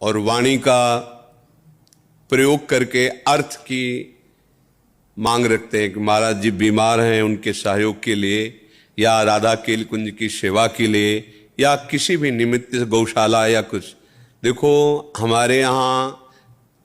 और वाणी का प्रयोग करके अर्थ की मांग रखते हैं कि महाराज जी बीमार हैं, उनके सहयोग के लिए या राधा केल कुंज की सेवा के लिए या किसी भी निमित्त से गौशाला या कुछ। देखो, हमारे यहाँ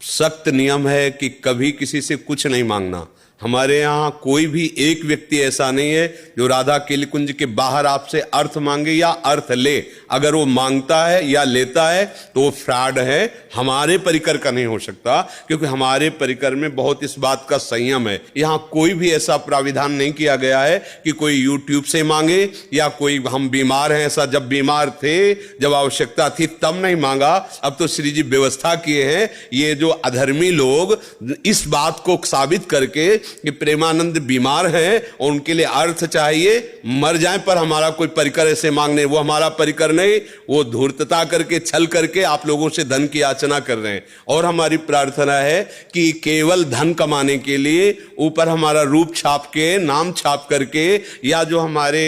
सख्त नियम है कि कभी किसी से कुछ नहीं मांगना। हमारे यहाँ कोई भी एक व्यक्ति ऐसा नहीं है जो राधा केल कुंज के बाहर आपसे अर्थ मांगे या अर्थ ले। अगर वो मांगता है या लेता है तो वो फ्रॉड है, हमारे परिकर का नहीं हो सकता, क्योंकि हमारे परिकर में बहुत इस बात का संयम है। यहाँ कोई भी ऐसा प्राविधान नहीं किया गया है कि कोई यूट्यूब से मांगे या कोई हम बीमार हैं ऐसा जब बीमार थे, जब आवश्यकता थी तब नहीं मांगा। अब तो श्री जी व्यवस्था किए हैं। ये जो अधर्मी लोग इस बात को साबित करके कि प्रेमानंद बीमार हैं और उनके लिए अर्थ चाहिए, मर जाएं पर हमारा कोई परिकर ऐसे मांगने, वो हमारा परिकर नहीं, वो धूर्तता करके छल करके आप लोगों से धन की याचना कर रहे हैं। और हमारी प्रार्थना है कि केवल धन कमाने के लिए ऊपर हमारा रूप छाप के, नाम छाप करके, या जो हमारे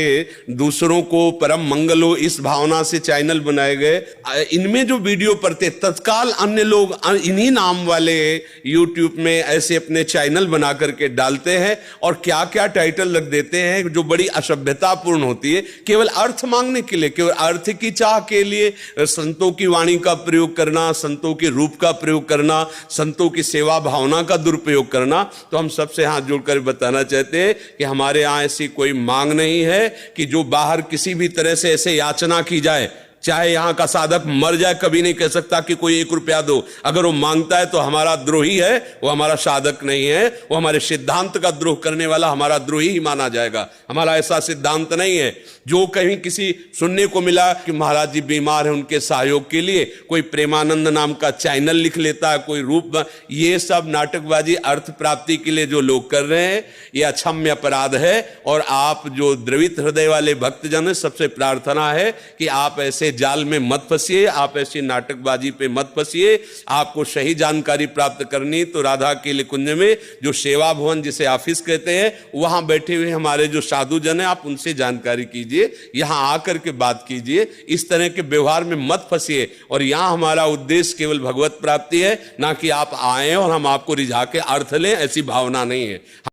दूसरों को परम मंगल हो इस भावना से चैनल बनाए गए, इनमें जो वीडियो पढ़ते तत्काल अन्य लोग इन्हीं नाम वाले यूट्यूब में ऐसे अपने चैनल बना करके डालते हैं और क्या क्या टाइटल रख देते हैं जो बड़ी असभ्यतापूर्ण होती है, केवल अर्थ मांगने के लिए, केवल अर्थ की चाह के लिए संतों की वाणी का प्रयोग करना, संतों के रूप का प्रयोग करना, संतों की सेवा भावना का दुरुपयोग करना। तो हम सबसे हाथ जोड़कर बताना चाहते हैं कि हमारे यहां ऐसी कोई मांग नहीं है कि जो बाहर किसी भी तरह से ऐसे याचना की जाए। चाहे यहां का साधक मर जाए, कभी नहीं कह सकता कि कोई 1 रुपया दो। अगर वो मांगता है तो हमारा द्रोही है, वो हमारा साधक नहीं है, वो हमारे सिद्धांत का द्रोह करने वाला हमारा द्रोही ही माना जाएगा। हमारा ऐसा सिद्धांत नहीं है। जो कहीं किसी सुनने को मिला कि महाराज जी बीमार है, उनके सहयोग के लिए कोई प्रेमानंद नाम का चैनल लिख लेता है, कोई रूप, ये सब नाटकबाजी अर्थ प्राप्ति के लिए जो लोग कर रहे हैं, ये अक्षम्य अपराध है। और आप जो द्रवित हृदय वाले भक्तजन है, सबसे प्रार्थना है कि आप ऐसे जाल में मत फंसिए, आप ऐसी नाटकबाजी पे मत फंसिए। आपको सही जानकारी प्राप्त करनी तो राधा केल कुंज में जो सेवा भवन जिसे ऑफिस कहते हैं, वहां बैठे हुए हमारे जो साधु जन है, आप उनसे जानकारी कीजिए, यहां आकर के बात कीजिए। इस तरह के व्यवहार में मत फंसिए। और यहां हमारा उद्देश्य केवल भगवत प्राप्ति है, ना कि आप आए और हम आपको रिझा के अर्थ लें, ऐसी भावना नहीं है।